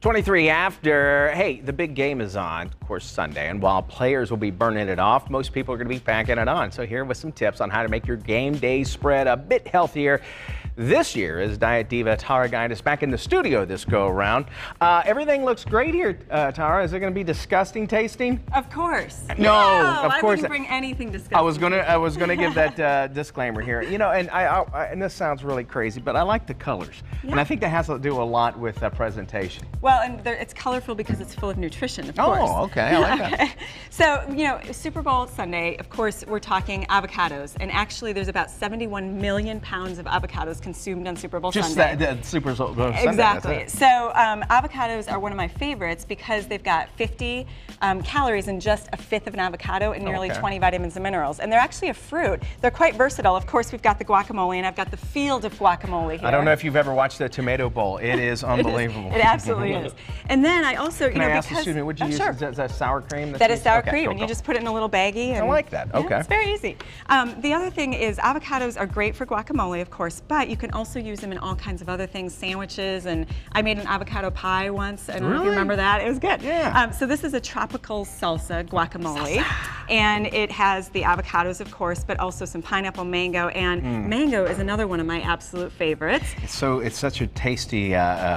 23 after. Hey, the big game is on, of course, Sunday. And while players will be burning it off, most people are going to be packing it on. So here with some tips on how to make your game day spread a bit healthier this year is Diet Diva Tara Gidus back in the studio this go around. Everything looks great here, Tara. Is it going to be disgusting tasting? Of course. No, of course. I wouldn't bring anything disgusting. I was gonna give that disclaimer here. You know, and and this sounds really crazy, but I like the colors, and I think that has to do a lot with presentation. Well, and it's colorful because it's full of nutrition, of course. Oh, okay, I like that. So, you know, Super Bowl Sunday, of course, we're talking avocados, and actually there's about 71 million pounds of avocados consumed on Super Bowl Sunday. Just that Super Bowl Sunday. Exactly. So avocados are one of my favorites because they've got 50 calories in just a fifth of an avocado and nearly 20 vitamins and minerals. And they're actually a fruit. They're quite versatile. Of course, we've got the guacamole, and I've got the field of guacamole here. I don't know if you've ever watched the Tomato Bowl. It is unbelievable. It absolutely is. And then I also, Can I ask, excuse me, would you use, sure. Is that sour cream? That is sour cream, and you just put it in a little baggie. And, I like that. Okay. Yeah, it's very easy. The other thing is avocados are great for guacamole, of course, but you can also use them in all kinds of other things, sandwiches, and I made an avocado pie once. I don't know if you remember that. It was good. Yeah. So this is a tropical salsa guacamole, and it has the avocados, of course, but also some pineapple, mango, and mango is another one of my absolute favorites. It's such a tasty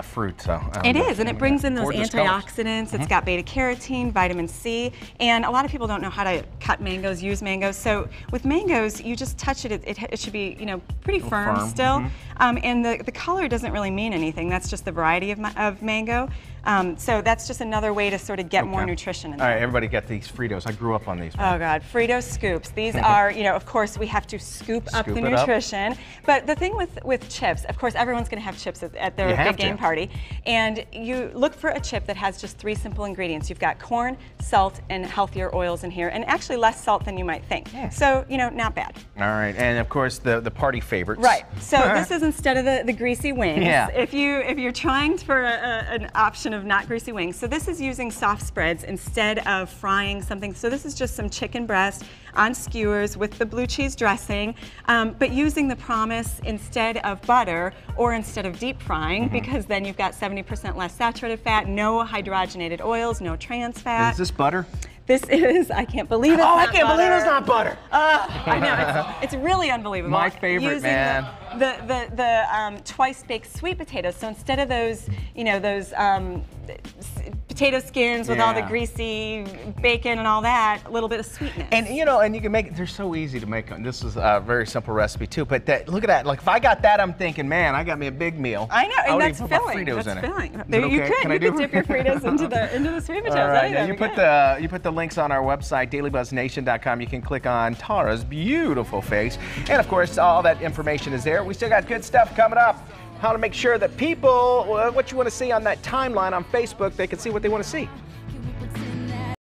fruit. So it is, and it brings in those antioxidants. It's got beta carotene, vitamin C, and a lot of people don't know how to cut mangoes, use mangoes. So with mangoes, you just touch it. It should be, you know, pretty firm still. And the color doesn't really mean anything. That's just the variety of mango. So that's just another way to sort of get more nutrition in there. All right, everybody get these Fritos. I grew up on these. Oh God, Frito scoops. These are, you know, of course we have to scoop up the nutrition. But the thing with chips, of course everyone's going to have chips at their big game party. And you look for a chip that has just 3 simple ingredients. You've got corn, salt, and healthier oils in here, and actually less salt than you might think. So, you know, not bad. All right, and of course the party favorites. Right. So this is instead of the greasy wings. If you're trying for an option of not greasy wings, so this is using soft spreads instead of frying something. So this is just some chicken breast on skewers with the blue cheese dressing, but using the promise instead of butter or instead of deep frying, because then you've got 70% less saturated fat, no hydrogenated oils, no trans fat. Is this butter? This is, I can't believe it's I can't believe it's not butter. I know, it's really unbelievable. My favorite, using man. The twice baked sweet potatoes. So instead of those, you know, those potato skins with all the greasy bacon and all that, a little bit of sweetness. And you know, and you can make it, they're so easy to make. This is a very simple recipe too, but look at that. Like if I got that, I'm thinking, man, I got me a big meal. I know, and that's filling. Fritos that's in filling. It. You could dip your Fritos into the sweet potatoes. All right, now you put the links on our website, dailybuzznation.com. You can click on Tara's beautiful face, and of course, all that information is there. We still got good stuff coming up. How to make sure that people, what you want to see on that timeline on Facebook, they can see what they want to see.